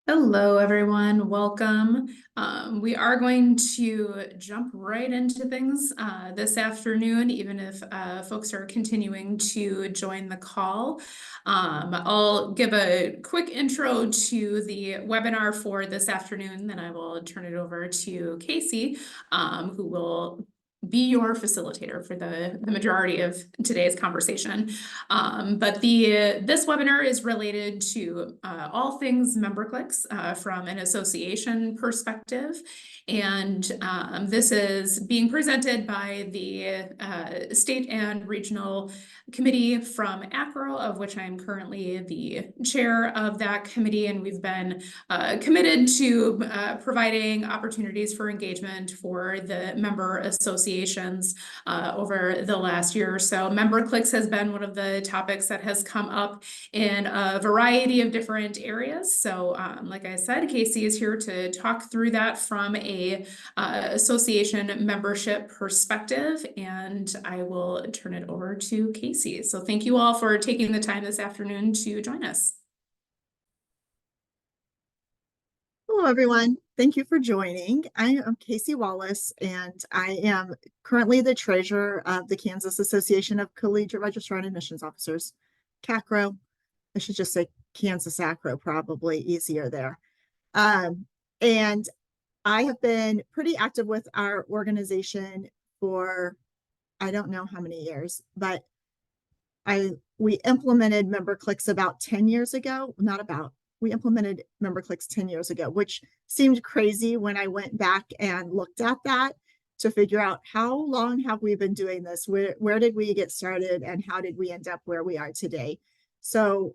Hello, everyone. Welcome. We are going to jump right into things this afternoon, even if folks are continuing to join the call. I'll give a quick intro to the webinar for this afternoon, then I will turn it over to Casey, who will be your facilitator for the majority of today's conversation. But this webinar is related to all things MemberClicks from an association perspective. And this is being presented by the state and regional committee from ACRO, of which I am currently the chair of that committee. And we've been committed to providing opportunities for engagement for the member associations over the last year or so. MemberClicks has been one of the topics that has come up in a variety of different areas. So like I said, Casey is here to talk through that from a association membership perspective, and I will turn it over to Casey. So thank you all for taking the time this afternoon to join us. Hello, everyone. Thank you for joining. I am Casey Wallace, and I am currently the treasurer of the Kansas Association of Collegiate Registrar and Admissions Officers, CACRO. I should just say Kansas ACRO, probably easier there. And I have been pretty active with our organization for, I don't know how many years, but we implemented MemberClicks about 10 years ago, not about, we implemented MemberClicks 10 years ago, which seemed crazy when I went back and looked at that to figure out how long have we been doing this? Where did we get started and how did we end up where we are today? So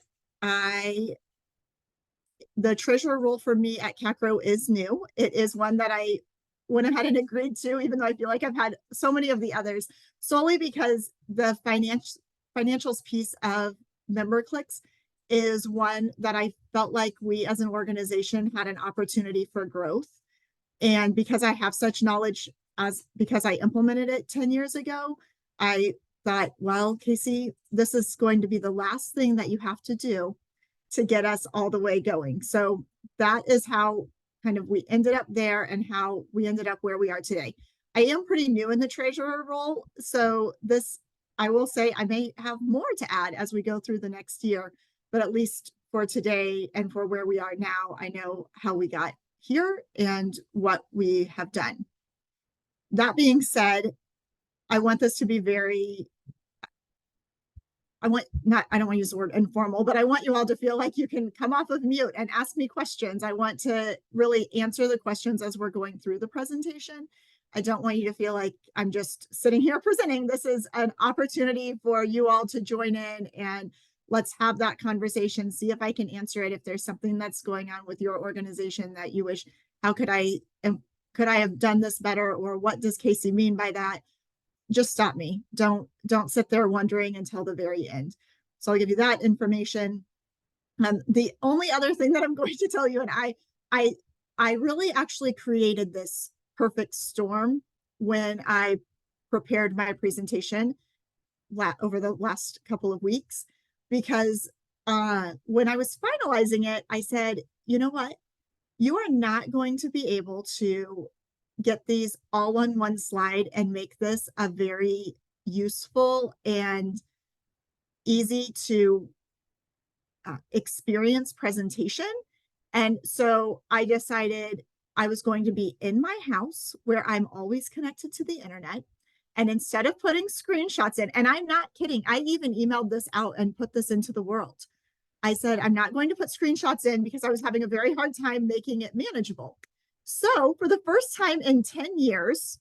the treasurer role for me at CACRO is new. It is one that I went ahead and agreed to, even though I feel like I've had so many of the others, solely because the financials piece of MemberClicks is one that I felt like we as an organization had an opportunity for growth. And because I have such knowledge because I implemented it 10 years ago, I thought, well, Casey, this is going to be the last thing that you have to do to get us all the way going. So that is how kind of we ended up there and how we ended up where we are today. I am pretty new in the treasurer role. So I will say I may have more to add as we go through the next year, but at least for today and for where we are now, I know how we got here and what we have done. That being said, I want this to be I don't want to use the word informal, but I want you all to feel like you can come off of mute and ask me questions. I want to really answer the questions as we're going through the presentation. I don't want you to feel like I'm just sitting here presenting. This is an opportunity for you all to join in and let's have that conversation, see if I can answer it. If there's something that's going on with your organization that you wish, how could I have done this better? Or what does Casey mean by that? Just stop me. Don't sit there wondering until the very end. So I'll give you that information. The only other thing that I'm going to tell you, and I really actually created this perfect storm when I prepared my presentation over the last couple of weeks, because when I was finalizing it, I said, you know what? You are not going to be able to get these all on one slide and make this a very useful and easy to experience presentation. And so I decided I was going to be in my house where I'm always connected to the internet. And instead of putting screenshots in, and I'm not kidding, I even emailed this out and put this into the world. I said, I'm not going to put screenshots in because I was having a very hard time making it manageable. So for the first time in 10 years,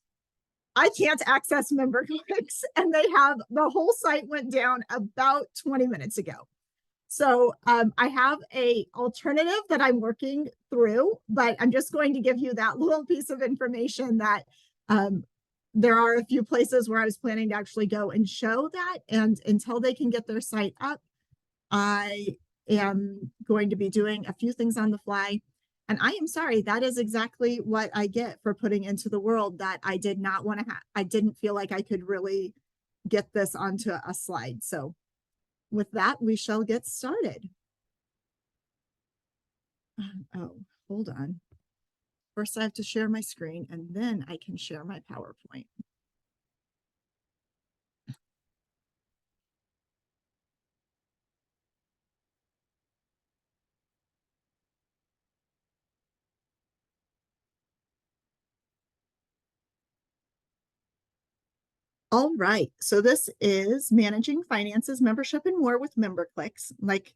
I can't access MemberClicks, and the whole site went down about 20 minutes ago. So I have a alternative that I'm working through, but I'm just going to give you that little piece of information that there are a few places where I was planning to actually go and show that. And until they can get their site up, I am going to be doing a few things on the fly. And I am sorry, that is exactly what I get for putting into the world that I did not want to have. I didn't feel like I could really get this onto a slide. So with that, we shall get started. Oh, hold on. First, I have to share my screen and then I can share my PowerPoint. All right, so this is Managing Finances, Membership, and More with MemberClicks. Like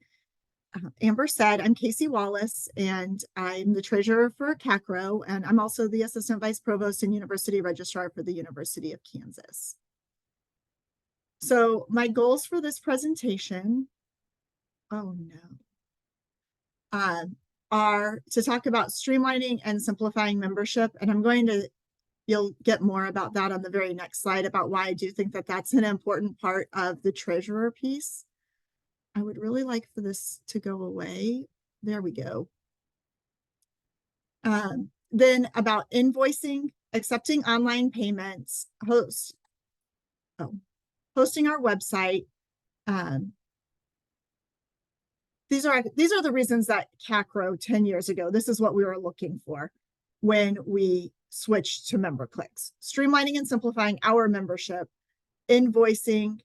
Amber said, I'm Casey Wallace, and I'm the treasurer for CACRO, and I'm also the assistant vice provost and university registrar for the University of Kansas. So my goals for this presentation, oh no, are to talk about streamlining and simplifying membership, and you'll get more about that on the very next slide about why I do think that that's an important part of the treasurer piece. I would really like for this to go away. There we go. Then about invoicing, accepting online payments, hosting our website. These are the reasons that CACRO 10 years ago, this is what we were looking for when we switched to MemberClicks. Streamlining and simplifying our membership, invoicing,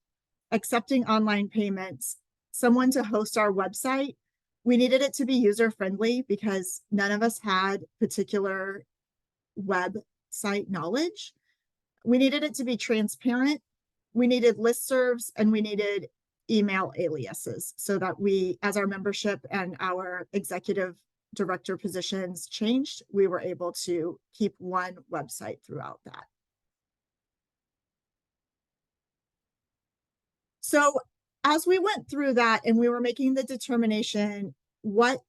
accepting online payments, someone to host our website. We needed it to be user-friendly because none of us had particular website knowledge. We needed it to be transparent. We needed listservs and we needed email aliases so that we, as our membership and our executive director positions changed, we were able to keep one website throughout that. So as we went through that and we were making the determination, what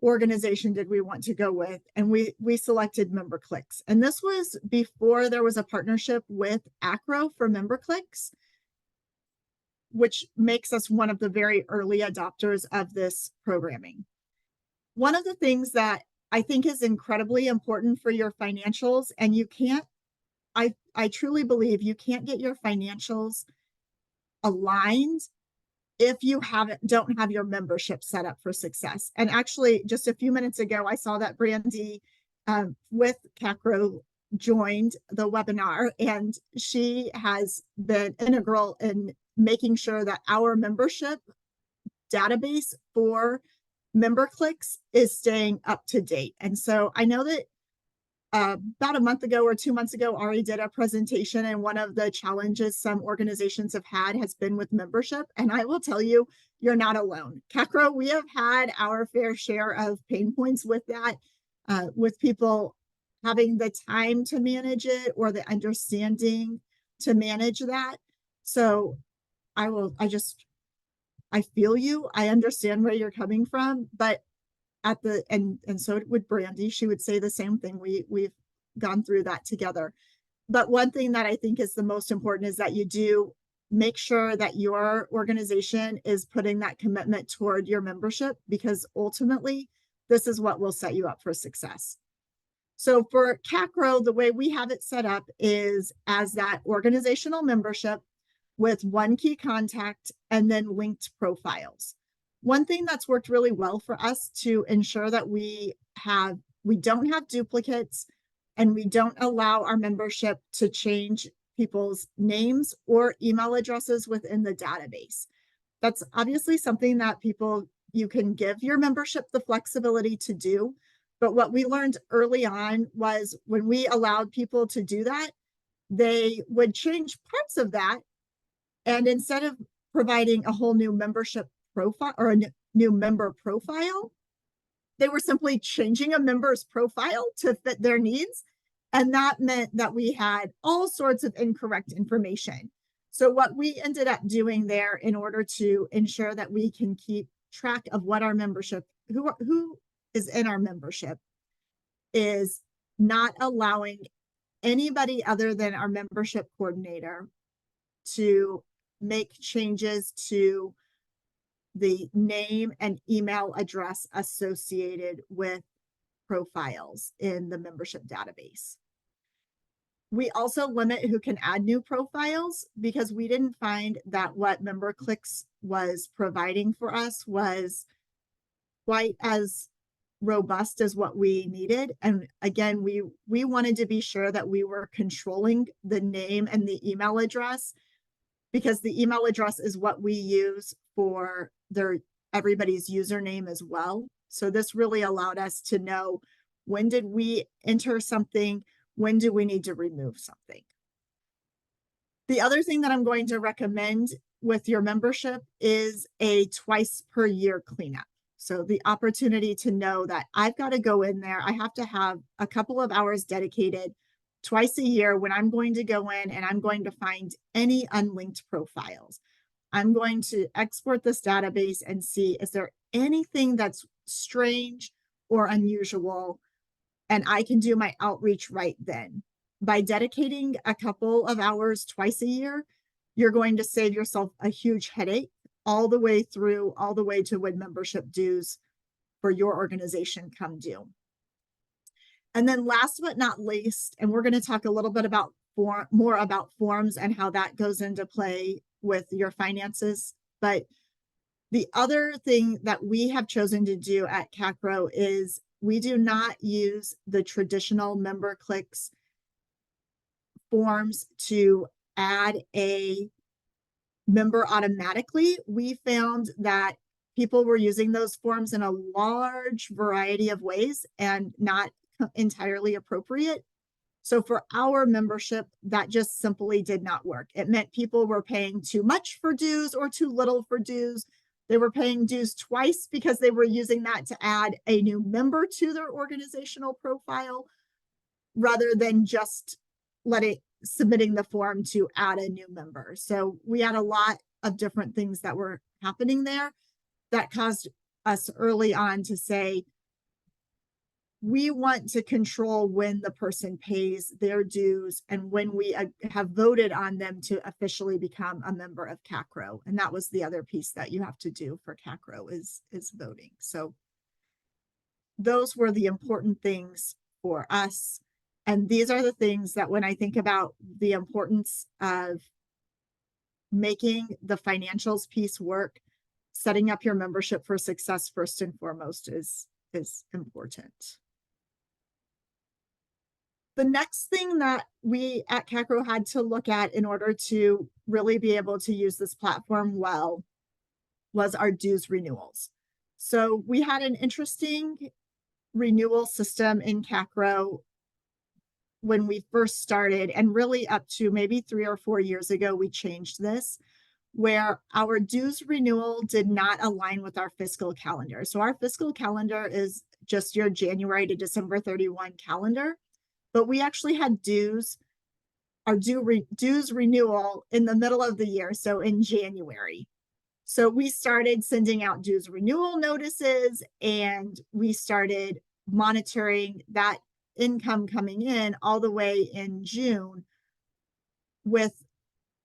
organization did we want to go with? And we selected MemberClicks. And this was before there was a partnership with ACRO for MemberClicks, which makes us one of the very early adopters of this programming. One of the things that I think is incredibly important for your financials, and I truly believe you can't get your financials aligned if you don't have your membership set up for success. And actually, just a few minutes ago, I saw that Brandy with CACRO joined the webinar, and she has been integral in making sure that our membership database for MemberClicks is staying up to date. And so I know that about a month ago or 2 months ago, Ari did a presentation, and one of the challenges some organizations have had has been with membership. And I will tell you, you're not alone. CACRO, we have had our fair share of pain points with that, with people having the time to manage it or the understanding to manage that. So I feel you. I understand where you're coming from, but and so would Brandy. She would say the same thing. We've gone through that together. But one thing that I think is the most important is that you do make sure that your organization is putting that commitment toward your membership, because ultimately this is what will set you up for success. So for CACRO, the way we have it set up is as that organizational membership with one key contact and then linked profiles. One thing that's worked really well for us to ensure that we don't have duplicates and we don't allow our membership to change people's names or email addresses within the database. That's obviously something that you can give your membership the flexibility to do. But what we learned early on was when we allowed people to do that, they would change parts of that. And instead of providing a whole new membership profile or a new member profile, they were simply changing a member's profile to fit their needs. And that meant that we had all sorts of incorrect information. So what we ended up doing there in order to ensure that we can keep track of what our membership, who is in our membership, is not allowing anybody other than our membership coordinator to make changes to the name and email address associated with profiles in the membership database. We also limit who can add new profiles because we didn't find that what MemberClicks was providing for us was quite as robust as what we needed. And again, we wanted to be sure that we were controlling the name and the email address, because the email address is what we use for everybody's username as well. So this really allowed us to know, when did we enter something? When do we need to remove something? The other thing that I'm going to recommend with your membership is a twice per year cleanup. So the opportunity to know that I've got to go in there, I have to have a couple of hours dedicated twice a year when I'm going to go in and I'm going to find any unlinked profiles. I'm going to export this database and see, is there anything that's strange or unusual? And I can do my outreach right then. By dedicating a couple of hours twice a year, you're going to save yourself a huge headache all the way to when membership dues for your organization come due. And then last but not least, and we're going to talk a little bit about more about forms and how that goes into play with your finances. But the other thing that we have chosen to do at CACRO is we do not use the traditional MemberClicks forms to add a member automatically. We found that people were using those forms in a large variety of ways and not entirely appropriate. So for our membership, that just simply did not work. It meant people were paying too much for dues or too little for dues. They were paying dues twice because they were using that to add a new member to their organizational profile, rather than just submitting the form to add a new member. So we had a lot of different things that were happening there that caused us early on to say, we want to control when the person pays their dues and when we have voted on them to officially become a member of CACRO. And that was the other piece that you have to do for CACRO is voting. So those were the important things for us. And these are the things that when I think about the importance of making the financials piece work, setting up your membership for success first and foremost is important. The next thing that we at CACRO had to look at in order to really be able to use this platform well was our dues renewals. So we had an interesting renewal system in CACRO when we first started, and really up to maybe 3 or 4 years ago, we changed this, where our dues renewal did not align with our fiscal calendar. So our fiscal calendar is just your January to December 31 calendar. But we actually had dues renewal in the middle of the year, so in January. So we started sending out dues renewal notices, and we started monitoring that income coming in all the way in June, with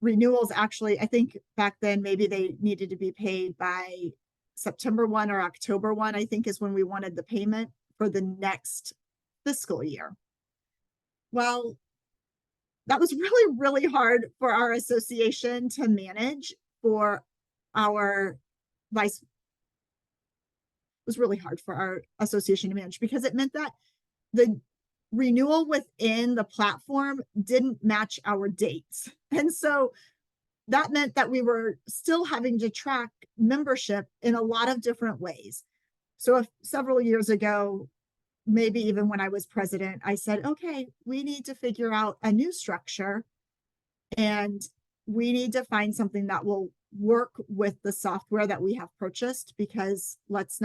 renewals actually, I think back then maybe they needed to be paid by September 1 or October 1, I think is when we wanted the payment for the next fiscal year. Well, that was really, really hard for our association to manage. For our vice, it was really hard for our association to manage, because it meant that the renewal within the platform didn't match our dates. And so that meant that we were still having to track membership in a lot of different ways. So several years ago, maybe even when I was president, I said, okay, we need to figure out a new structure, and we need to find something that will work with the software that we have purchased, because let's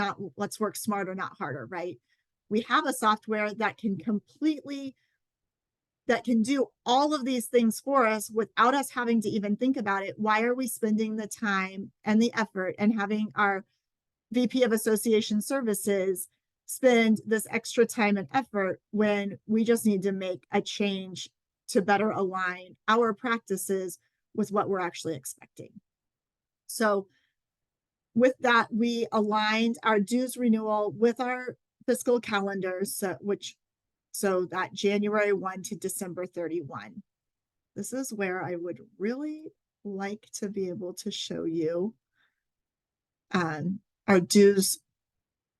work smarter, not harder, right? We have a software that can do all of these things for us without us having to even think about it. Why are we spending the time and the effort and having our VP of Association Services spend this extra time and effort when we just need to make a change to better align our practices with what we're actually expecting? So with that, we aligned our dues renewal with our fiscal calendars, so that January 1 to December 31. This is where I would really like to be able to show you our dues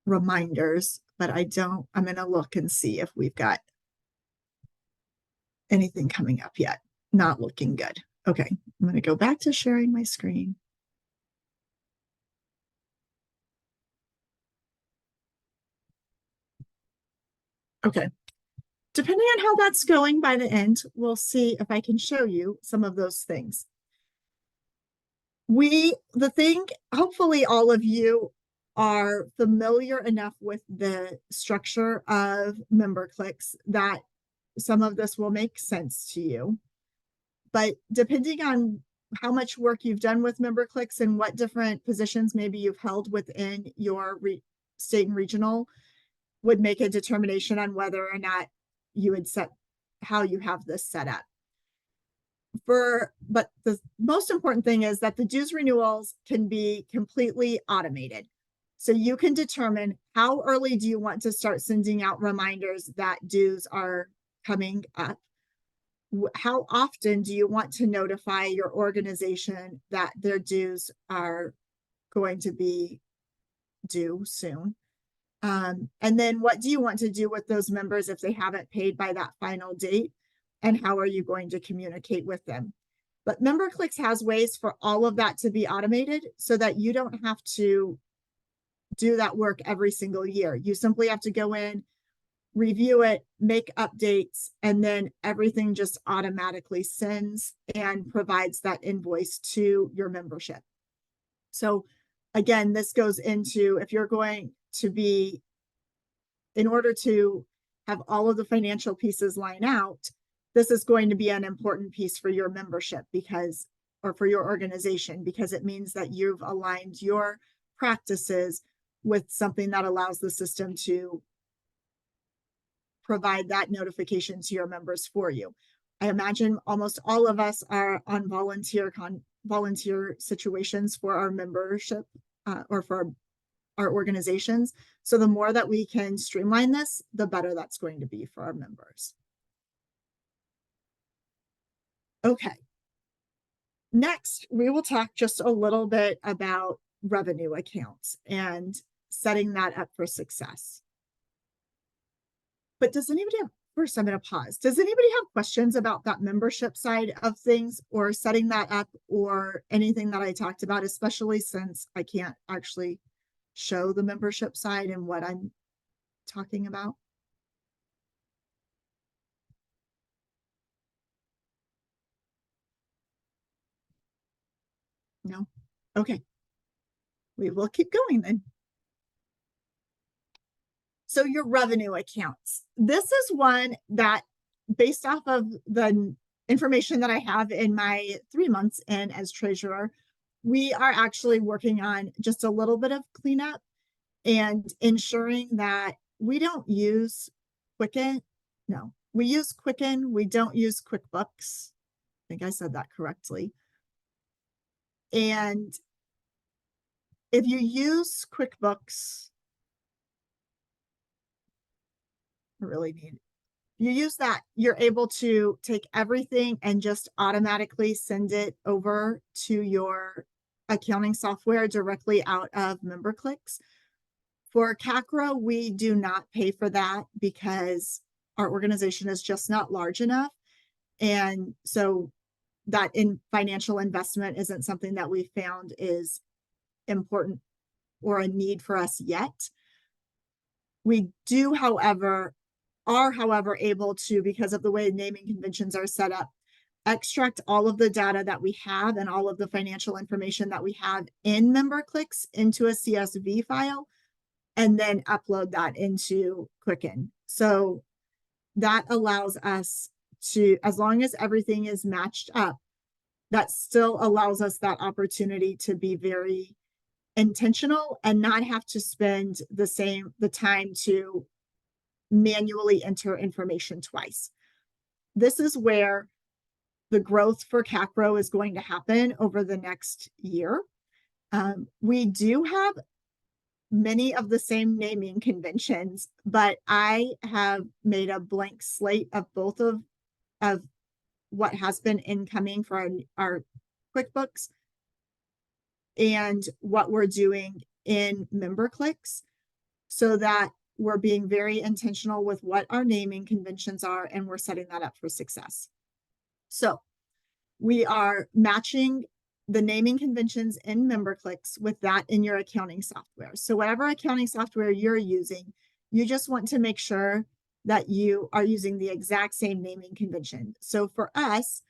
reminders, but I'm going to look and see if we've got anything coming up yet. Not looking good. Okay, I'm going to go back to sharing my screen. Okay, depending on how that's going by the end, we'll see if I can show you some of those things. Hopefully all of you are familiar enough with the structure of MemberClicks that some of this will make sense to you. But depending on how much work you've done with MemberClicks and what different positions maybe you've held within your state and regional would make a determination on whether or not you would set how you have this set up. But the most important thing is that the dues renewals can be completely automated. So you can determine how early do you want to start sending out reminders that dues are coming up. How often do you want to notify your organization that their dues are going to be due soon? And then what do you want to do with those members if they haven't paid by that final date? And how are you going to communicate with them? But MemberClicks has ways for all of that to be automated so that you don't have to do that work every single year. You simply have to go in, review it, make updates, and then everything just automatically sends and provides that invoice to your membership. So again, this goes into if you're going to be, in order to have all of the financial pieces line out, this is going to be an important piece for your membership or for your organization, because it means that you've aligned your practices with something that allows the system to provide that notification to your members for you. I imagine almost all of us are on volunteer situations for our membership or for our organizations. So the more that we can streamline this, the better that's going to be for our members. Okay. Next, we will talk just a little bit about revenue accounts and setting that up for success. But does anybody have, first I'm going to pause. Does anybody have questions about that membership side of things or setting that up or anything that I talked about, especially since I can't actually show the membership side and what I'm talking about? No? Okay. We will keep going then. So your revenue accounts. This is one that, based off of the information that I have in my 3 months in as treasurer, we are actually working on just a little bit of cleanup and ensuring that we don't use Quicken. No, we use Quicken. We don't use QuickBooks. I think I said that correctly. And if you use QuickBooks, I really need, you use that, you're able to take everything and just automatically send it over to your accounting software directly out of MemberClicks. For CACRA, we do not pay for that because our organization is just not large enough. And so that financial investment isn't something that we found is important or a need for us yet. We do, however, able to, because of the way naming conventions are set up, extract all of the data that we have and all of the financial information that we have in MemberClicks into a CSV file and then upload that into Quicken. So that allows us to, as long as everything is matched up, that still allows us that opportunity to be very intentional and not have to spend the time to manually enter information twice. This is where the growth for CACRO is going to happen over the next year. We do have many of the same naming conventions, but I have made a blank slate of both of what has been incoming for our QuickBooks and what we're doing in MemberClicks. so that we're being very intentional with what our naming conventions are, and we're setting that up for success. So we are matching the naming conventions in MemberClicks with that in your accounting software. So whatever accounting software you're using, you just want to make sure that you are using the exact same naming convention. So for us,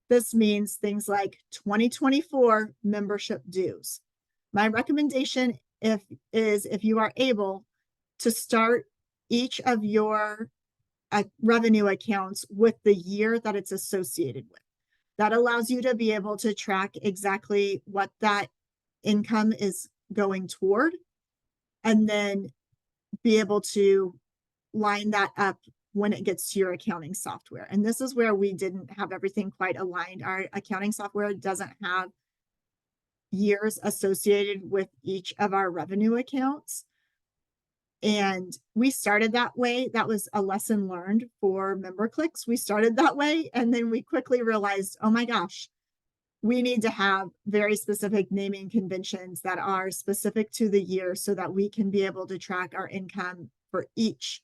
this means things like 2024 membership dues. My recommendation if you are able to start each of your revenue accounts with the year that it's associated with. That allows you to be able to track exactly what that income is going toward, and then be able to line that up when it gets to your accounting software. And this is where we didn't have everything quite aligned. Our accounting software doesn't have years associated with each of our revenue accounts. And we started that way. That was a lesson learned for MemberClicks. We started that way, and then we quickly realized, oh my gosh, we need to have very specific naming conventions that are specific to the year so that we can be able to track our income for each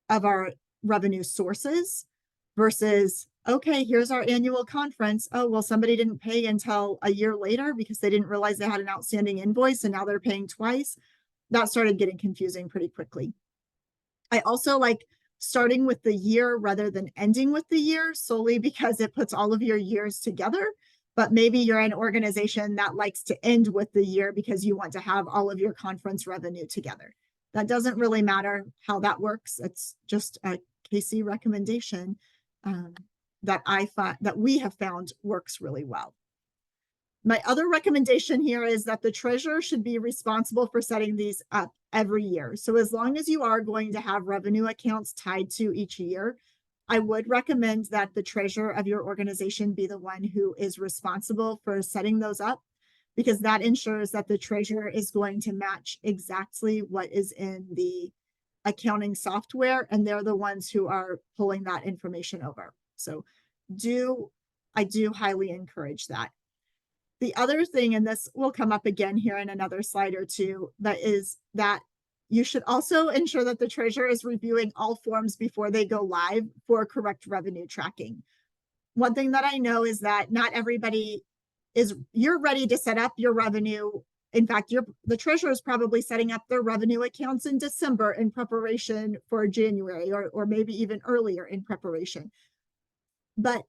of our revenue sources versus, okay, here's our annual conference. Oh, well, somebody didn't pay until a year later because they didn't realize they had an outstanding invoice and now they're paying twice. That started getting confusing pretty quickly. I also like starting with the year rather than ending with the year, solely because it puts all of your years together. But maybe you're an organization that likes to end with the year because you want to have all of your conference revenue together. That doesn't really matter how that works. It's just a KC recommendation that we have found works really well. My other recommendation here is that the treasurer should be responsible for setting these up every year. So as long as you are going to have revenue accounts tied to each year, I would recommend that the treasurer of your organization be the one who is responsible for setting those up, because that ensures that the treasurer is going to match exactly what is in the accounting software, and they're the ones who are pulling that information over. So I do highly encourage that. The other thing, and this will come up again here in another slide or two, that is that you should also ensure that the treasurer is reviewing all forms before they go live for correct revenue tracking. One thing that I know is that not everybody you're ready to set up your revenue. In fact, the treasurer is probably setting up their revenue accounts in December in preparation for January, or maybe even earlier in preparation. But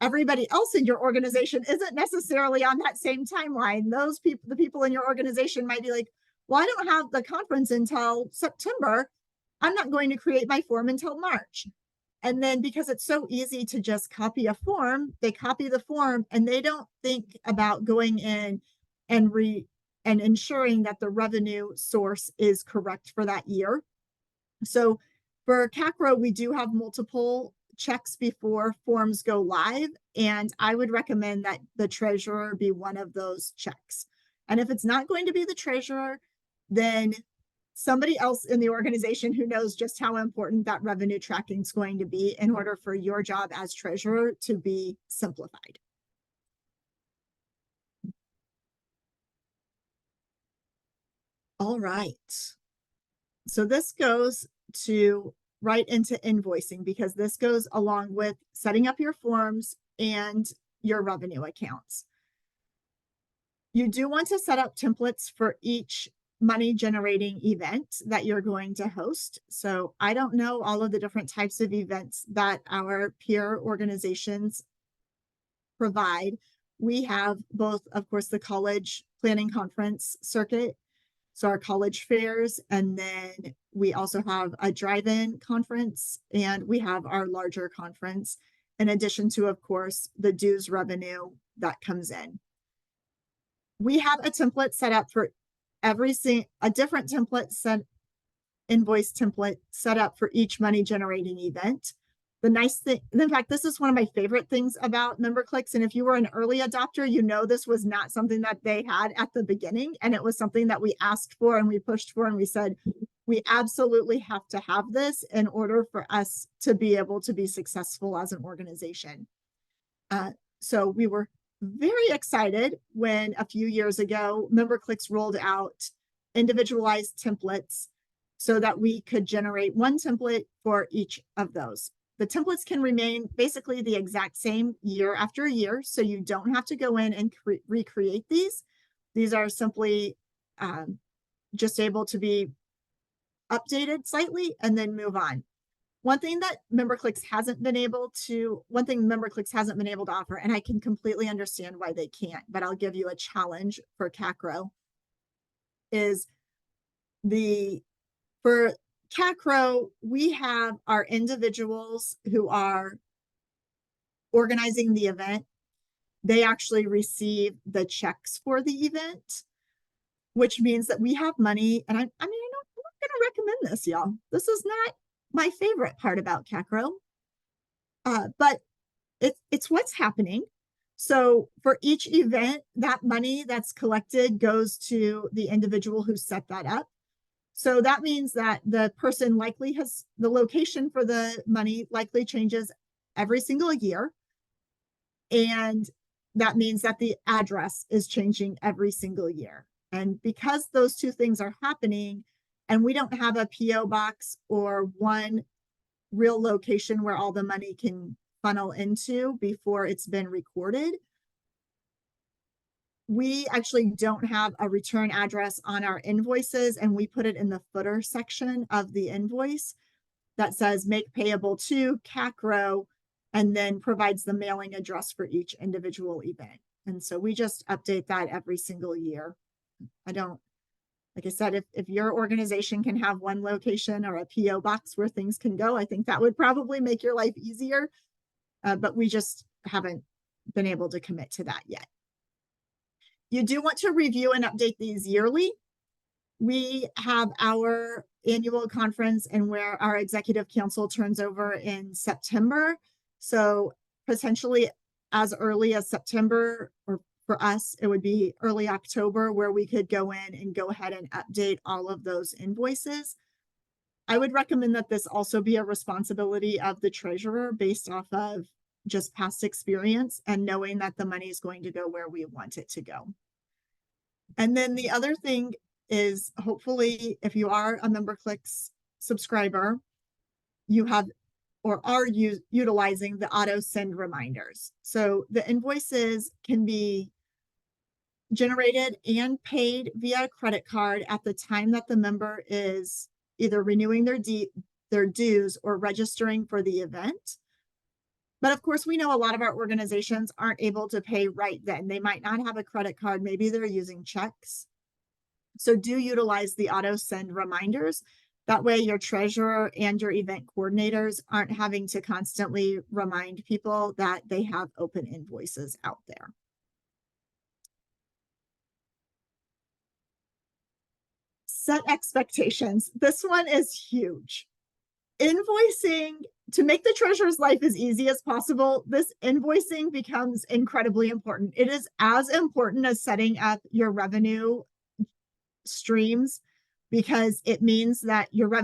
everybody else in your organization isn't necessarily on that same timeline. Those people, the people in your organization might be like, well, I don't have the conference until September. I'm not going to create my form until March. And then because it's so easy to just copy a form, they copy the form and they don't think about going in and ensuring that the revenue source is correct for that year. So for CACRO, we do have multiple checks before forms go live, and I would recommend that the treasurer be one of those checks. And if it's not going to be the treasurer, then somebody else in the organization who knows just how important that revenue tracking is going to be in order for your job as treasurer to be simplified. All right. So this goes right into invoicing, because this goes along with setting up your forms and your revenue accounts. You do want to set up templates for each money generating event that you're going to host. So I don't know all of the different types of events that our peer organizations provide. We have both, of course, the college planning conference circuit, so our college fairs, and then we also have a drive-in conference, and we have our larger conference, in addition to, of course, the dues revenue that comes in. We have a template set up for a different invoice template set up for each money generating event. The nice thing, in fact, this is one of my favorite things about MemberClicks. And if you were an early adopter, you know this was not something that they had at the beginning. And it was something that we asked for and we pushed for, and we said, we absolutely have to have this in order for us to be able to be successful as an organization. So we were very excited when a few years ago, MemberClicks rolled out individualized templates so that we could generate one template for each of those. The templates can remain basically the exact same year after year, so you don't have to go in and recreate these. These are simply just able to be updated slightly and then move on. One thing MemberClicks hasn't been able to offer, and I can completely understand why they can't, but I'll give you a challenge for CACRO, is for CACRO, we have our individuals who are organizing the event. They actually receive the checks for the event, which means that we have money. And I'm not going to recommend this, y'all. This is not my favorite part about CACRO, but it's what's happening. So for each event, that money that's collected goes to the individual who set that up. So that means that the person likely the location for the money likely changes every single year. And that means that the address is changing every single year. And because those two things are happening, and we don't have a PO box or one real location where all the money can funnel into before it's been recorded, we actually don't have a return address on our invoices, and we put it in the footer section of the invoice that says make payable to CACRO, and then provides the mailing address for each individual event. And so we just update that every single year. Like I said, if your organization can have one location or a PO box where things can go, I think that would probably make your life easier. But we just haven't been able to commit to that yet. You do want to review and update these yearly. We have our annual conference and where our executive council turns over in September. So potentially as early as September, or for us, it would be early October, where we could go in and go ahead and update all of those invoices. I would recommend that this also be a responsibility of the treasurer based off of just past experience and knowing that the money is going to go where we want it to go. And then the other thing is, hopefully, if you are a MemberClicks subscriber, you have or are utilizing the auto send reminders. So the invoices can be generated and paid via credit card at the time that the member is either renewing their dues or registering for the event. But of course, we know a lot of our organizations aren't able to pay right then. They might not have a credit card. Maybe they're using checks. So do utilize the auto send reminders. That way your treasurer and your event coordinators aren't having to constantly remind people that they have open invoices out there. Set expectations. This one is huge. Invoicing, to make the treasurer's life as easy as possible, this invoicing becomes incredibly important. It is as important as setting up your revenue streams, because it means that your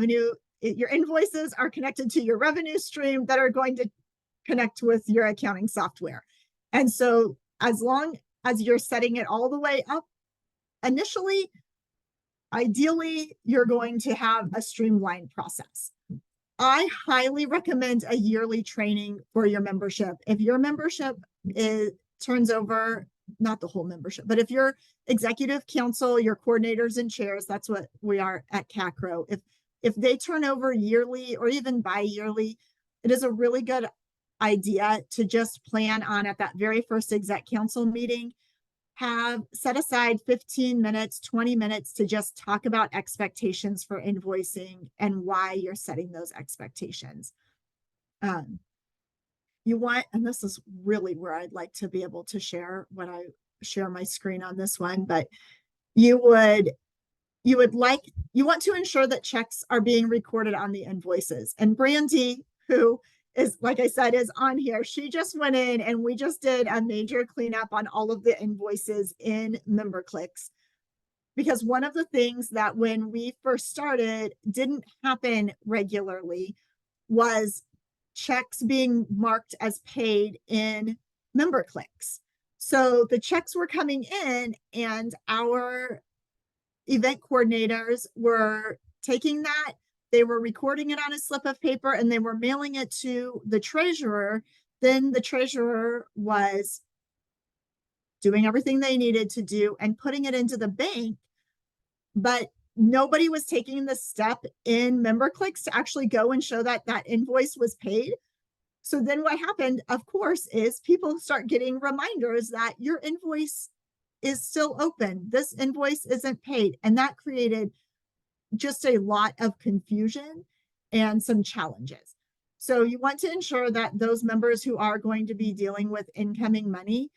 invoices are connected to your revenue stream that are going to connect with your accounting software. And so as long as you're setting it all the way up initially, ideally, you're going to have a streamlined process. I highly recommend a yearly training for your membership. If your membership turns over, not the whole membership, but if your executive council, your coordinators and chairs, that's what we are at CACRO, if they turn over yearly or even bi-yearly, it is a really good idea to just plan on, at that very first exec council meeting, set aside 15 minutes, 20 minutes to just talk about expectations for invoicing and why you're setting those expectations. You want, and this is really where I'd like to be able to share when I share my screen on this one, but you want to ensure that checks are being recorded on the invoices. And Brandy, who is, like I said, is on here, she just went in and we just did a major cleanup on all of the invoices in MemberClicks. Because one of the things that when we first started didn't happen regularly was checks being marked as paid in MemberClicks. So the checks were coming in and our event coordinators were taking that, they were recording it on a slip of paper, and they were mailing it to the treasurer. Then the treasurer was doing everything they needed to do and putting it into the bank, but nobody was taking the step in MemberClicks to actually go and show that that invoice was paid. So then what happened, of course, is people start getting reminders that your invoice is still open. This invoice isn't paid. And that created just a lot of confusion and some challenges. So you want to ensure that those members who are going to be dealing with incoming money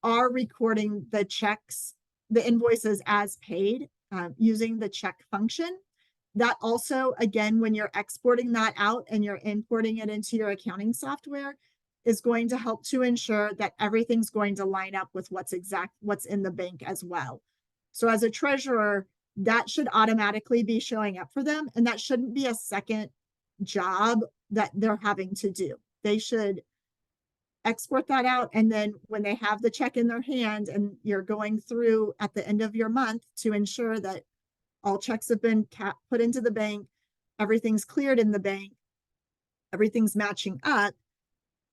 are recording the checks, the invoices as paid using the check function. That also, again, when you're exporting that out and you're importing it into your accounting software, is going to help to ensure that everything's going to line up with what's in the bank as well. So as a treasurer, that should automatically be showing up for them, and that shouldn't be a second job that they're having to do. They should export that out, and then when they have the check in their hand and you're going through at the end of your month to ensure that all checks have been put into the bank, everything's cleared in the bank, everything's matching up,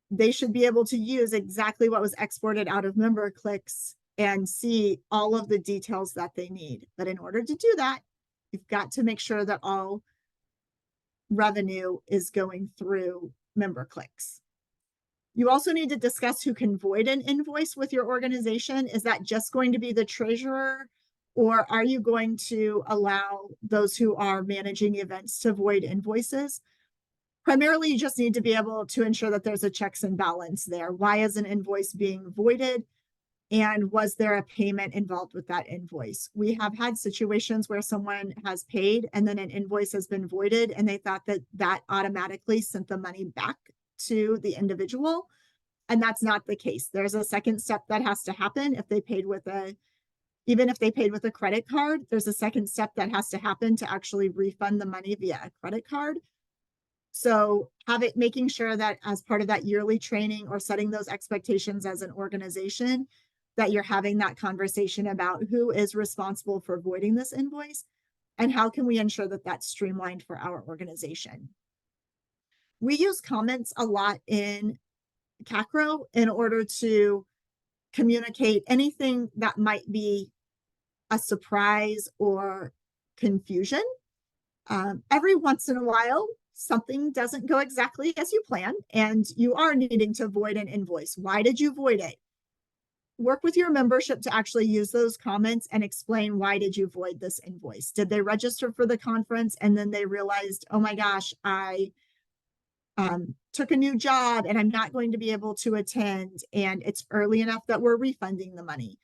they should be able to use exactly what was exported out of MemberClicks and see all of the details that they need. But in order to do that, you've got to make sure that all revenue is going through MemberClicks. You also need to discuss who can void an invoice with your organization. Is that just going to be the treasurer, or are you going to allow those who are managing events to void invoices? Primarily, you just need to be able to ensure that there's a checks and balance there. Why is an invoice being voided? And was there a payment involved with that invoice? We have had situations where someone has paid and then an invoice has been voided, and they thought that that automatically sent the money back to the individual. And that's not the case. There's a second step that has to happen. If they paid with even if they paid with a credit card, there's a second step that has to happen to actually refund the money via a credit card. So making sure that as part of that yearly training or setting those expectations as an organization, that you're having that conversation about who is responsible for voiding this invoice and how can we ensure that that's streamlined for our organization. We use comments a lot in CACRO in order to communicate anything that might be a surprise or confusion. Every once in a while, something doesn't go exactly as you plan, and you are needing to void an invoice. Why did you void it? Work with your membership to actually use those comments and explain, why did you void this invoice? Did they register for the conference and then they realized, oh my gosh, I took a new job and I'm not going to be able to attend, and it's early enough that we're refunding the money?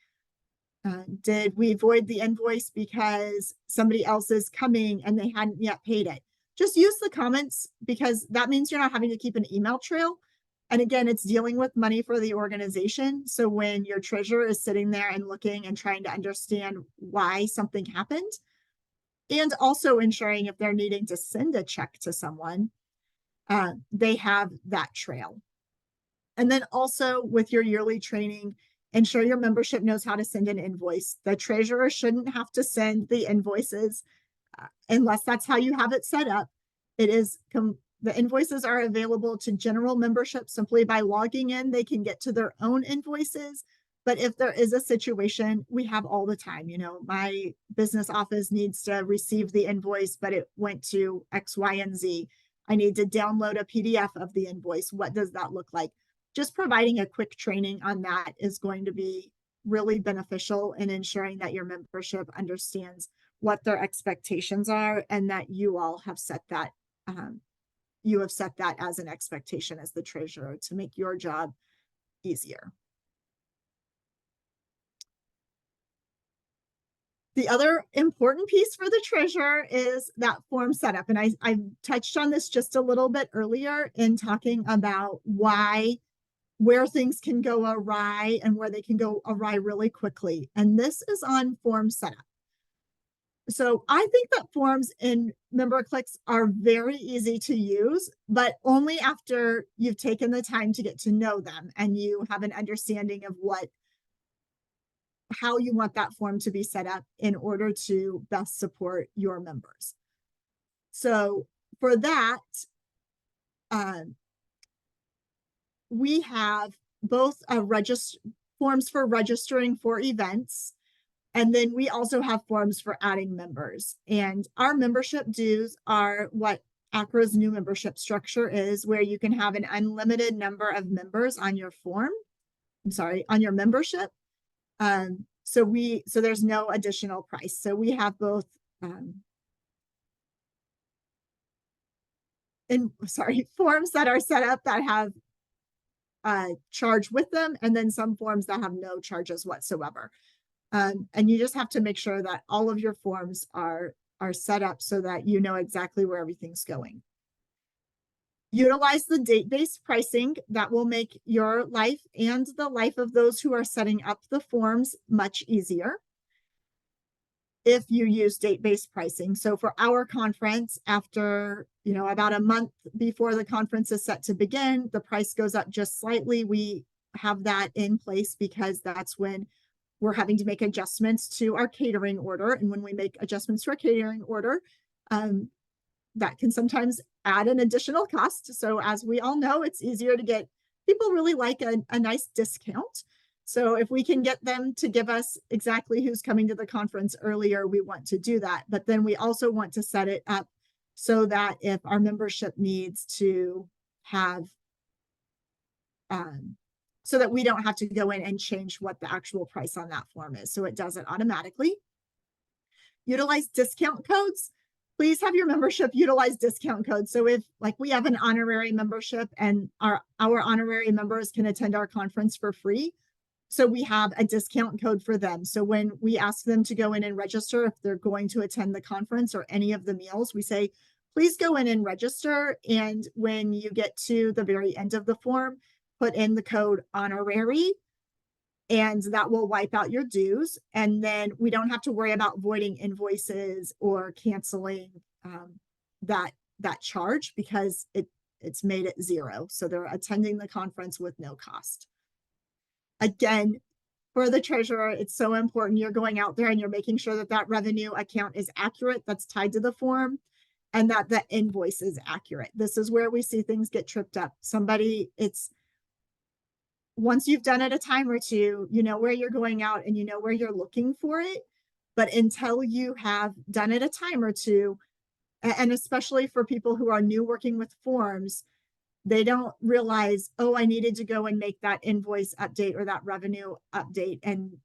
Did we void the invoice because somebody else is coming and they hadn't yet paid it? Just use the comments, because that means you're not having to keep an email trail. And again, it's dealing with money for the organization. So when your treasurer is sitting there and looking and trying to understand why something happened, and also ensuring if they're needing to send a check to someone, they have that trail. And then also with your yearly training, ensure your membership knows how to send an invoice. The treasurer shouldn't have to send the invoices unless that's how you have it set up. The invoices are available to general membership simply by logging in. They can get to their own invoices. But if there is a situation, we have all the time, my business office needs to receive the invoice, but it went to X, Y, and Z. I need to download a PDF of the invoice. What does that look like? Just providing a quick training on that is going to be really beneficial in ensuring that your membership understands what their expectations are, and that you all have set that as an expectation as the treasurer to make your job easier. The other important piece for the treasurer is that form setup. And I touched on this just a little bit earlier in talking about where things can go awry and where they can go awry really quickly. And this is on form setup. So I think that forms in MemberClicks are very easy to use, but only after you've taken the time to get to know them and you have an understanding of what how you want that form to be set up in order to best support your members. So for that, we have both forms for registering for events, and then we also have forms for adding members. And our membership dues are what ACRA's new membership structure is, where you can have an unlimited number of members on your form. I'm sorry, on your membership. So there's no additional price. So we have both forms that are set up that have charge with them, and then some forms that have no charges whatsoever. And you just have to make sure that all of your forms are set up so that you know exactly where everything's going. Utilize the date-based pricing. That will make your life and the life of those who are setting up the forms much easier if you use date-based pricing. So for our conference, after, about a month before the conference is set to begin, the price goes up just slightly. We have that in place because that's when we're having to make adjustments to our catering order. And when we make adjustments to our catering order, that can sometimes add an additional cost. So as we all know, it's easier to get, people really like a nice discount. So if we can get them to give us exactly who's coming to the conference earlier, we want to do that. But then we also want to set it up so that if our membership needs to have, so that we don't have to go in and change what the actual price on that form is. So it does it automatically. Utilize discount codes. Please have your membership utilize discount codes. So if, like, we have an honorary membership and our honorary members can attend our conference for free, so we have a discount code for them. So when we ask them to go in and register, if they're going to attend the conference or any of the meals, we say, please go in and register. And when you get to the very end of the form, put in the code honorary, and that will wipe out your dues. And then we don't have to worry about voiding invoices or canceling that charge, because it's made at zero. So they're attending the conference with no cost. Again, for the treasurer, it's so important. You're going out there and you're making sure that that revenue account is accurate, that's tied to the form, and that the invoice is accurate. This is where we see things get tripped up. Once you've done it a time or two, you know where you're going out and you know where you're looking for it. But until you have done it a time or two, and especially for people who are new working with forms, they don't realize, oh, I needed to go and make that invoice update or that revenue update. And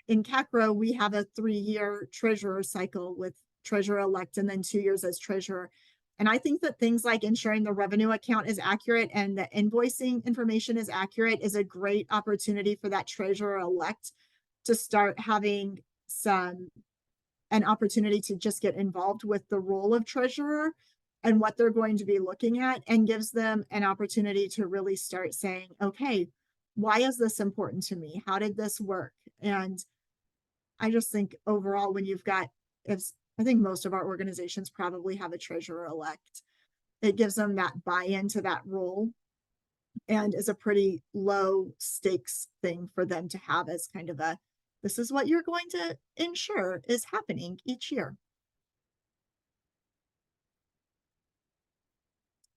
in CACRO, we have a 3-year treasurer cycle with treasurer-elect and then 2 years as treasurer. And I think that things like ensuring the revenue account is accurate and the invoicing information is accurate is a great opportunity for that treasurer-elect to start having an opportunity to just get involved with the role of treasurer and what they're going to be looking at, and gives them an opportunity to really start saying, okay, why is this important to me? How did this work? And I just think overall, when you've got, I think most of our organizations probably have a treasurer-elect, it gives them that buy-in to that role and is a pretty low stakes thing for them to have as kind of a, this is what you're going to ensure is happening each year.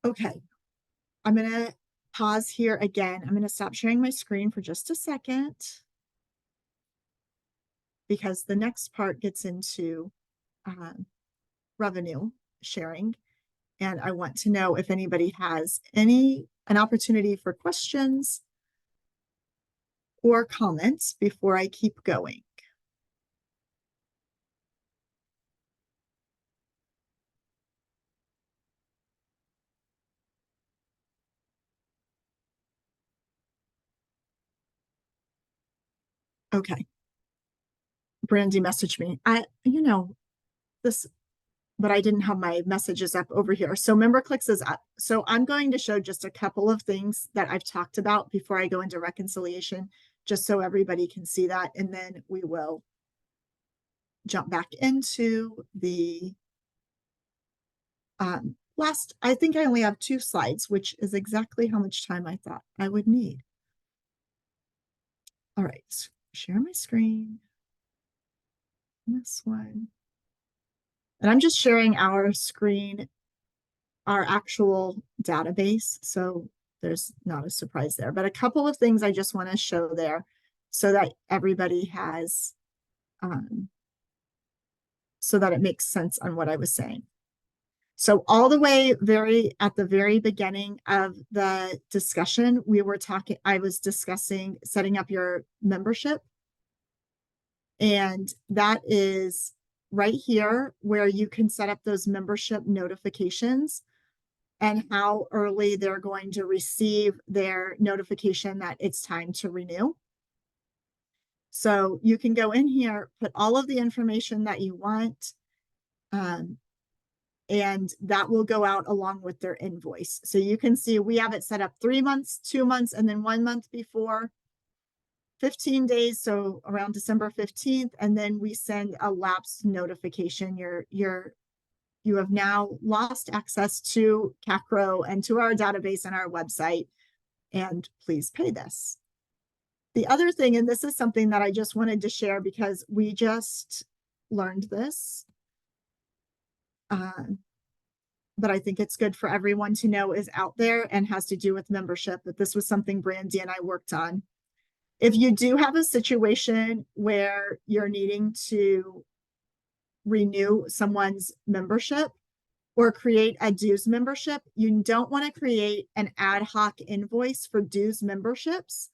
Okay, I'm going to pause here again. I'm going to stop sharing my screen for just a second, because the next part gets into revenue sharing. And I want to know if anybody has an opportunity for questions or comments before I keep going. Okay. Brandy messaged me. But I didn't have my messages up over here. So MemberClicks is up. So I'm going to show just a couple of things that I've talked about before I go into reconciliation, just so everybody can see that. And then we will jump back into the last, I think I only have 2 slides, which is exactly how much time I thought I would need. All right, share my screen. This one. And I'm just sharing our screen, our actual database. So there's not a surprise there, but a couple of things I just want to show there so that everybody has, so that it makes sense on what I was saying. So all the way at the very beginning of the discussion, I was discussing setting up your membership. And that is right here where you can set up those membership notifications and how early they're going to receive their notification that it's time to renew. So you can go in here, put all of the information that you want, and that will go out along with their invoice. So you can see we have it set up 3 months, 2 months, and then 1 month before, 15 days, so around December 15th, and then we send a lapse notification. You have now lost access to CACRO and to our database and our website, and please pay this. The other thing, and this is something that I just wanted to share because we just learned this, but I think it's good for everyone to know is out there and has to do with membership, but this was something Brandy and I worked on. If you do have a situation where you're needing to renew someone's membership or create a dues membership, you don't want to create an ad hoc invoice for dues memberships.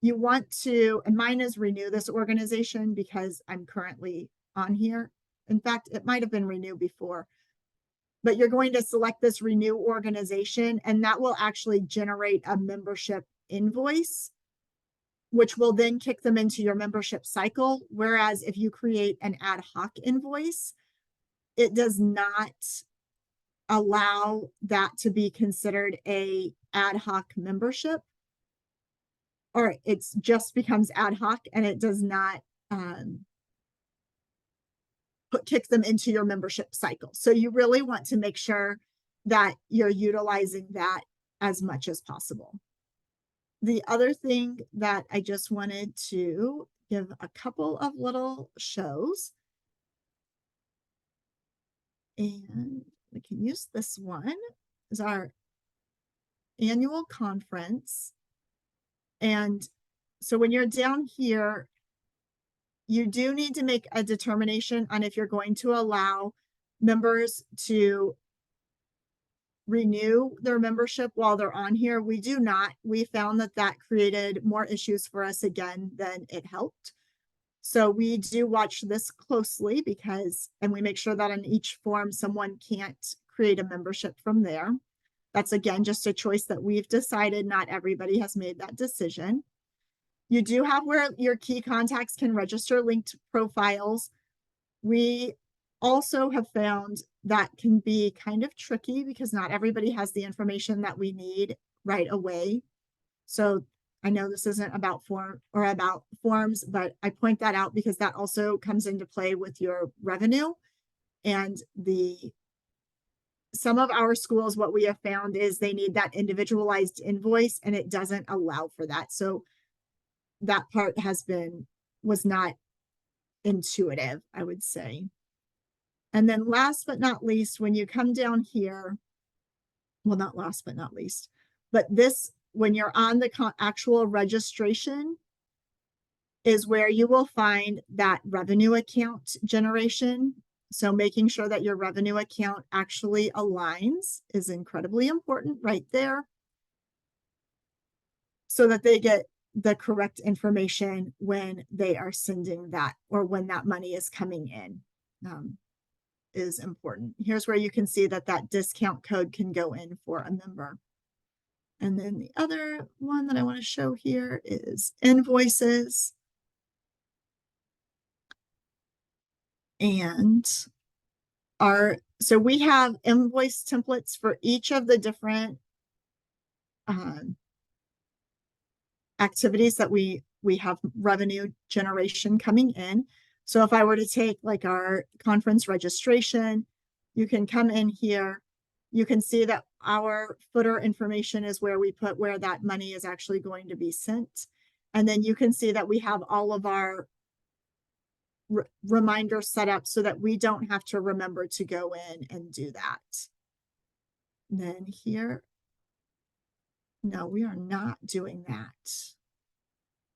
You want to, and mine is Renew This Organization because I'm currently on here. In fact, it might have been Renew before, but you're going to select this Renew Organization, and that will actually generate a membership invoice, which will then kick them into your membership cycle. Whereas if you create an ad hoc invoice, it does not allow that to be considered a ad hoc membership, or it just becomes ad hoc and it does not kick them into your membership cycle. So you really want to make sure that you're utilizing that as much as possible. The other thing that I just wanted to give a couple of little shows, and we can use this one, is our annual conference. And so when you're down here, you do need to make a determination on if you're going to allow members to renew their membership while they're on here. We do not. We found that that created more issues for us again than it helped. So we do watch this closely because, and we make sure that on each form, someone can't create a membership from there. That's again, just a choice that we've decided. Not everybody has made that decision. You do have where your key contacts can register linked profiles. We also have found that can be kind of tricky because not everybody has the information that we need right away. So I know this isn't about forms, but I point that out because that also comes into play with your revenue. And some of our schools, what we have found is they need that individualized invoice and it doesn't allow for that. So that part was not intuitive, I would say. And then last but not least, when you come down here, well, not last but not least, but this, when you're on the actual registration, is where you will find that revenue account generation. So making sure that your revenue account actually aligns is incredibly important right there, so that they get the correct information when they are sending that, or when that money is coming in, is important. Here's where you can see that that discount code can go in for a member. And then the other one that I want to show here is invoices. And so we have invoice templates for each of the different activities that we have revenue generation coming in. So if I were to take like our conference registration, you can come in here. You can see that our footer information is where we put where that money is actually going to be sent. And then you can see that we have all of our reminders set up so that we don't have to remember to go in and do that. And then here, no, we are not doing that.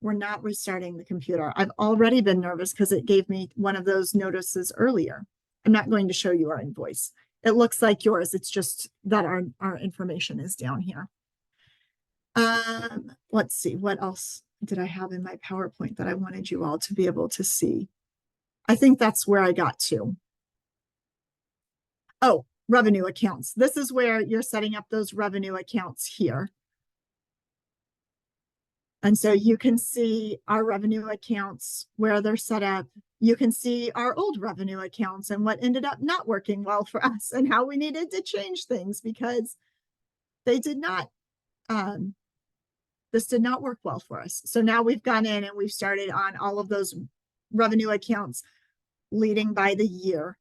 We're not restarting the computer. I've already been nervous because it gave me one of those notices earlier. I'm not going to show you our invoice. It looks like yours. It's just that our information is down here. Let's see, what else did I have in my PowerPoint that I wanted you all to be able to see? I think that's where I got to. Oh, revenue accounts. This is where you're setting up those revenue accounts here. And so you can see our revenue accounts where they're set up. You can see our old revenue accounts and what ended up not working well for us and how we needed to change things because they did not, this did not work well for us. So now we've gone in and we've started on all of those revenue accounts leading by the year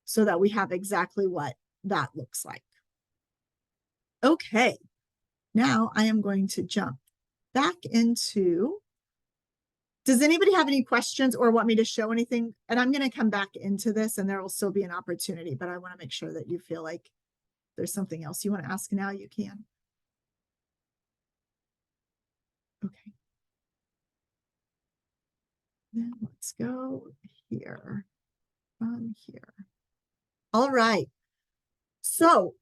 so that we have exactly what that looks like. Okay, now I am going to jump back into, does anybody have any questions or want me to show anything? And I'm going to come back into this and there will still be an opportunity, but I want to make sure that you feel like there's something else you want to ask now, you can. Okay. Then let's go here, from here. All right. So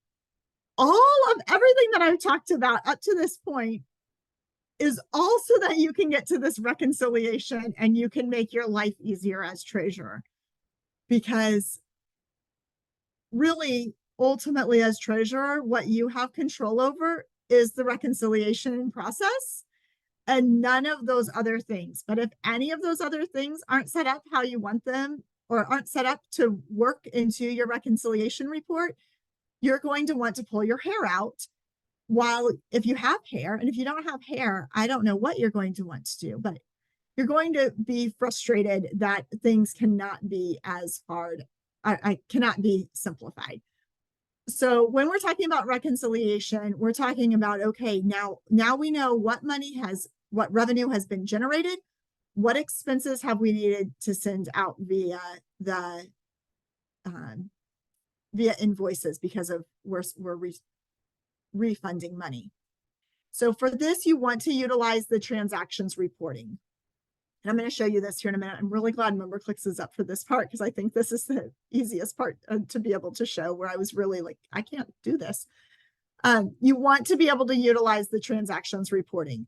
all of everything that I've talked about up to this point is also that you can get to this reconciliation and you can make your life easier as treasurer. Because really, ultimately, as treasurer, what you have control over is the reconciliation process and none of those other things. But if any of those other things aren't set up how you want them or aren't set up to work into your reconciliation report, you're going to want to pull your hair out. While if you have hair, and if you don't have hair, I don't know what you're going to want to do, but you're going to be frustrated that things cannot be as hard. I cannot be simplified. So when we're talking about reconciliation, we're talking about, okay, now we know what revenue has been generated, what expenses have we needed to send out via the via invoices because of we're refunding money. So for this, you want to utilize the transactions reporting. And I'm going to show you this here in a minute. I'm really glad MemberClicks is up for this part because I think this is the easiest part to be able to show where I was really like, I can't do this. You want to be able to utilize the transactions reporting.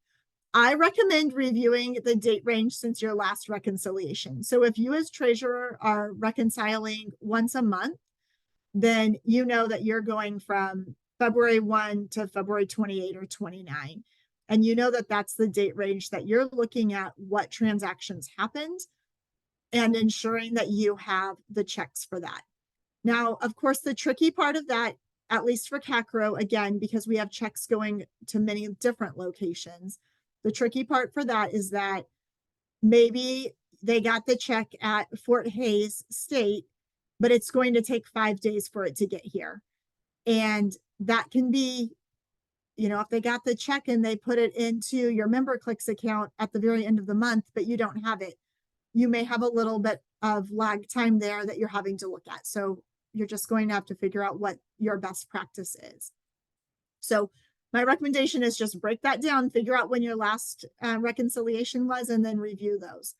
I recommend reviewing the date range since your last reconciliation. So if you as treasurer are reconciling once a month, then you know that you're going from February 1 to February 28 or 29. And you know that that's the date range that you're looking at what transactions happened and ensuring that you have the checks for that. Now, of course, the tricky part of that, at least for CACRO, again, because we have checks going to many different locations, the tricky part for that is that maybe they got the check at Fort Hays State, but it's going to take 5 days for it to get here. And that can be, you know, if they got the check and they put it into your MemberClicks account at the very end of the month, but you don't have it, you may have a little bit of lag time there that you're having to look at. So you're just going to have to figure out what your best practice is. So my recommendation is just break that down, figure out when your last reconciliation was, and then review those.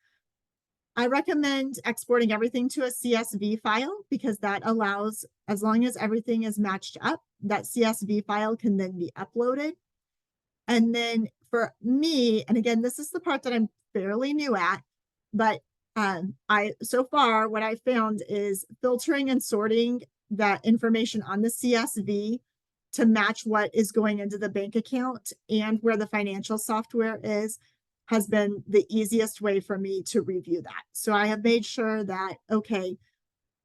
I recommend exporting everything to a CSV file because that allows, as long as everything is matched up, that CSV file can then be uploaded. And then for me, and again, this is the part that I'm fairly new at, but so far what I found is filtering and sorting that information on the CSV to match what is going into the bank account and where the financial software is has been the easiest way for me to review that. So I have made sure that, okay,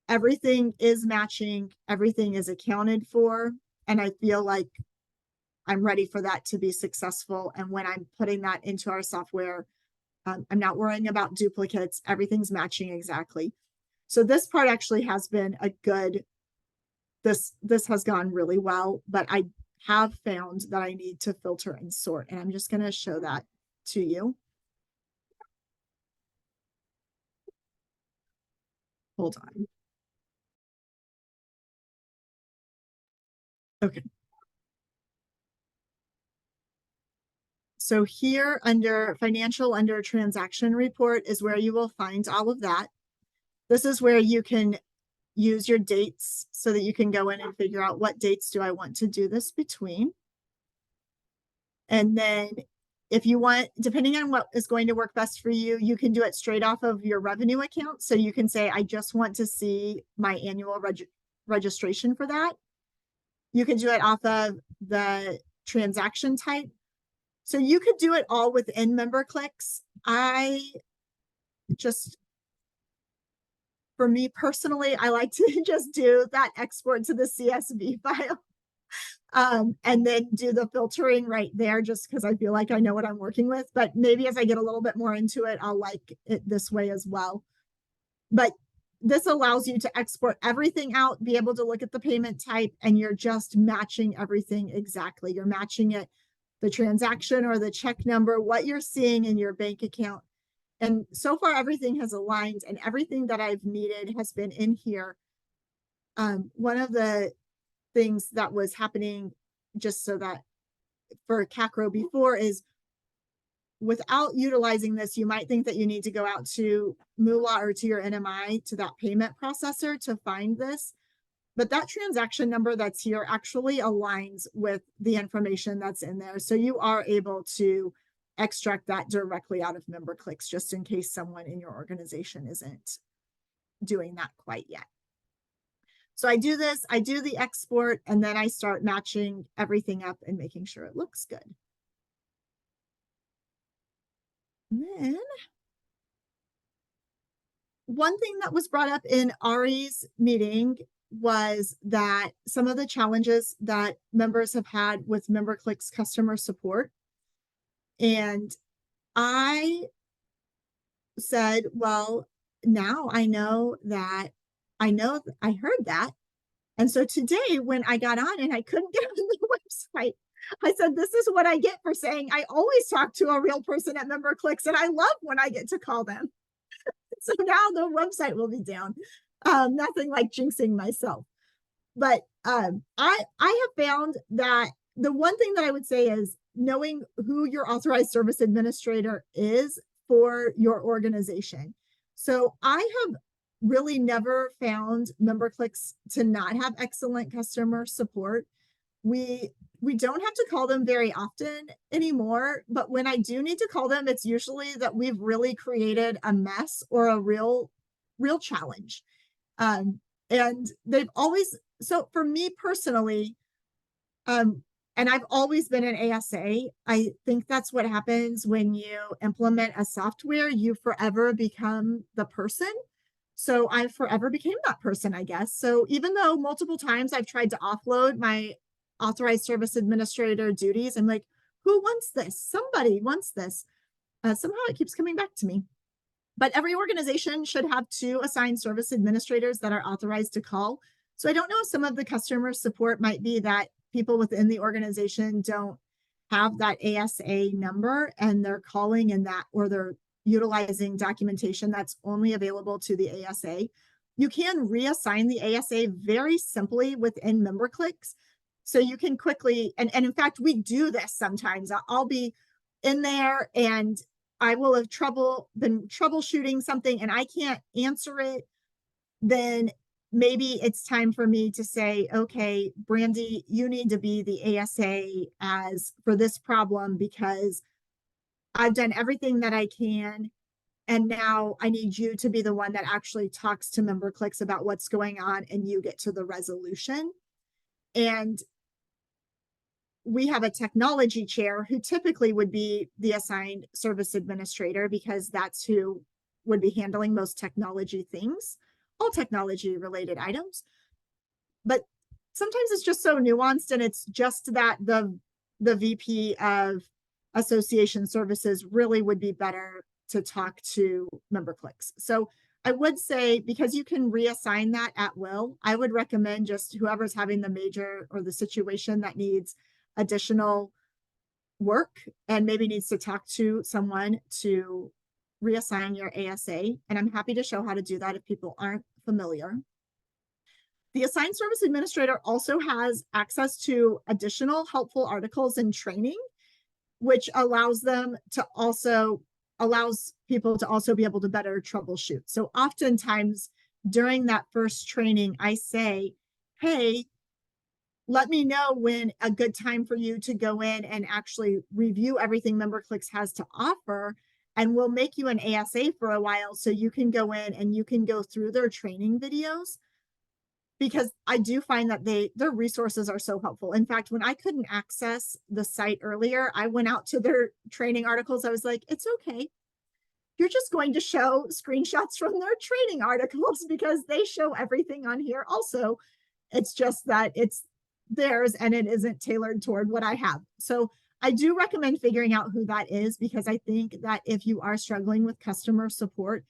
everything is matching, everything is accounted for, and I feel like I'm ready for that to be successful. And when I'm putting that into our software, I'm not worrying about duplicates. Everything's matching exactly. So this part actually has been a good, this has gone really well, but I have found that I need to filter and sort, and I'm just going to show that to you. hold on. Okay. So here under financial, under transaction report is where you will find all of that. This is where you can use your dates so that you can go in and figure out what dates do I want to do this between. And then if you want, depending on what is going to work best for you, you can do it straight off of your revenue account. So you can say, I just want to see my annual registration for that. You can do it off of the transaction type. So you could do it all within MemberClicks. For me personally, I like to just do that export to the CSV file. And then do the filtering right there just because I feel like I know what I'm working with. But maybe as I get a little bit more into it, I'll like it this way as well. But this allows you to export everything out, be able to look at the payment type, and you're just matching everything exactly. You're matching it, the transaction or the check number, what you're seeing in your bank account. And so far, everything has aligned and everything that I've needed has been in here. One of the things that was happening, just so that for CACRO before, is without utilizing this, you might think that you need to go out to Moolah or to your NMI, to that payment processor to find this. But that transaction number that's here actually aligns with the information that's in there. So you are able to extract that directly out of MemberClicks, just in case someone in your organization isn't doing that quite yet. So I do this, I do the export, and then I start matching everything up and making sure it looks good. And then one thing that was brought up in Ari's meeting was that some of the challenges that members have had with MemberClicks customer support. And I said, well, now I heard that. And so today when I got on and I couldn't get on the website, I said, this is what I get for saying I always talk to a real person at MemberClicks, and I love when I get to call them. So now the website will be down. Nothing like jinxing myself. But I have found that the one thing that I would say is knowing who your authorized service administrator is for your organization. So I have really never found MemberClicks to not have excellent customer support. We don't have to call them very often anymore, but when I do need to call them, it's usually that we've really created a mess or a real challenge. And they've always, so for me personally, and I've always been an ASA. I think that's what happens when you implement a software, you forever become the person. So I forever became that person, I guess. So even though multiple times I've tried to offload my authorized service administrator duties, I'm like, who wants this? Somebody wants this. Somehow it keeps coming back to me. But every organization should have 2 assigned service administrators that are authorized to call. So I don't know if some of the customer support might be that people within the organization don't have that ASA number and they're calling in that, or they're utilizing documentation that's only available to the ASA. You can reassign the ASA very simply within MemberClicks. So you can quickly, and in fact, we do this sometimes. I'll be in there and I will have been troubleshooting something and I can't answer it. Then maybe it's time for me to say, okay, Brandy, you need to be the ASA for this problem because I've done everything that I can. And now I need you to be the one that actually talks to MemberClicks about what's going on and you get to the resolution. And we have a technology chair who typically would be the assigned service administrator because that's who would be handling most technology things, all technology related items. But sometimes it's just so nuanced, and it's just that the VP of association services really would be better to talk to MemberClicks. So I would say, because you can reassign that at will, I would recommend just whoever's having the major or the situation that needs additional work and maybe needs to talk to someone to reassign your ASA. And I'm happy to show how to do that if people aren't familiar. The assigned service administrator also has access to additional helpful articles and training, which allows people to also be able to better troubleshoot. So oftentimes during that first training, I say, hey, let me know when a good time for you to go in and actually review everything MemberClicks has to offer. And we'll make you an ASA for a while so you can go in and you can go through their training videos. Because I do find that their resources are so helpful. In fact, when I couldn't access the site earlier, I went out to their training articles. I was like, it's okay. You're just going to show screenshots from their training articles because they show everything on here also. It's just that it's theirs and it isn't tailored toward what I have. So I do recommend figuring out who that is, because I think that if you are struggling with customer support,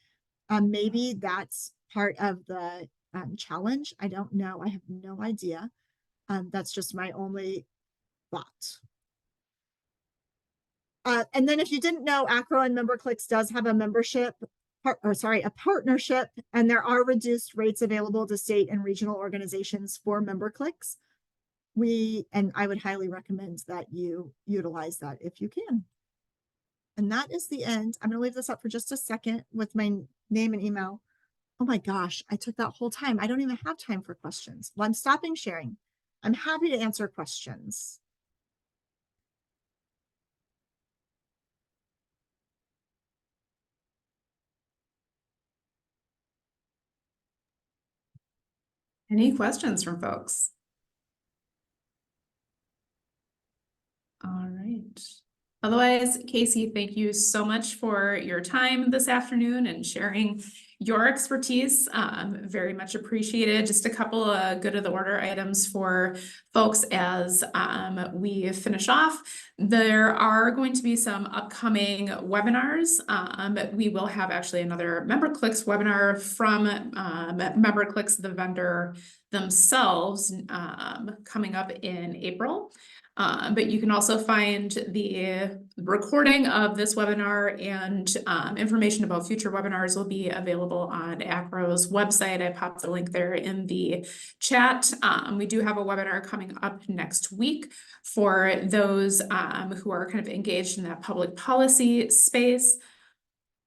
maybe that's part of the challenge. I don't know. I have no idea. That's just my only thought. And then if you didn't know, Acro and MemberClicks does have a a partnership, and there are reduced rates available to state and regional organizations for MemberClicks. And I would highly recommend that you utilize that if you can. And that is the end. I'm going to leave this up for just a second with my name and email. Oh my gosh, I took that whole time. I don't even have time for questions. Well, I'm stopping sharing. I'm happy to answer questions. Any questions from folks? All right. Otherwise, Casey, thank you so much for your time this afternoon and sharing your expertise. Very much appreciated. Just a couple of good of the order items for folks as we finish off. There are going to be some upcoming webinars. We will have actually another MemberClicks webinar from MemberClicks, the vendor themselves, coming up in April. But you can also find the recording of this webinar and information about future webinars will be available on Acro's website. I popped the link there in the chat. We do have a webinar coming up next week for those who are kind of engaged in that public policy space.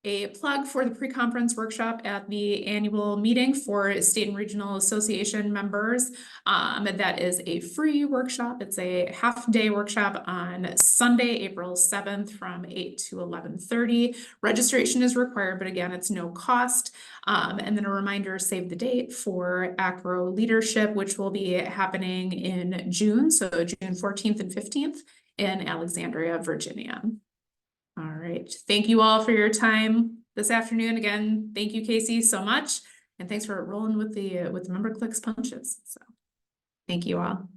A plug for the pre-conference workshop at the annual meeting for state and regional association members. That is a free workshop. It's a half-day workshop on Sunday, April 7th from 8 to 11:30. Registration is required, but again, it's no cost. And then a reminder, save the date for Acro Leadership, which will be happening in June, so June 14th and 15th in Alexandria, Virginia. All right. Thank you all for your time this afternoon. Again, thank you, Casey, so much. And thanks for rolling with the MemberClicks punches. So thank you all.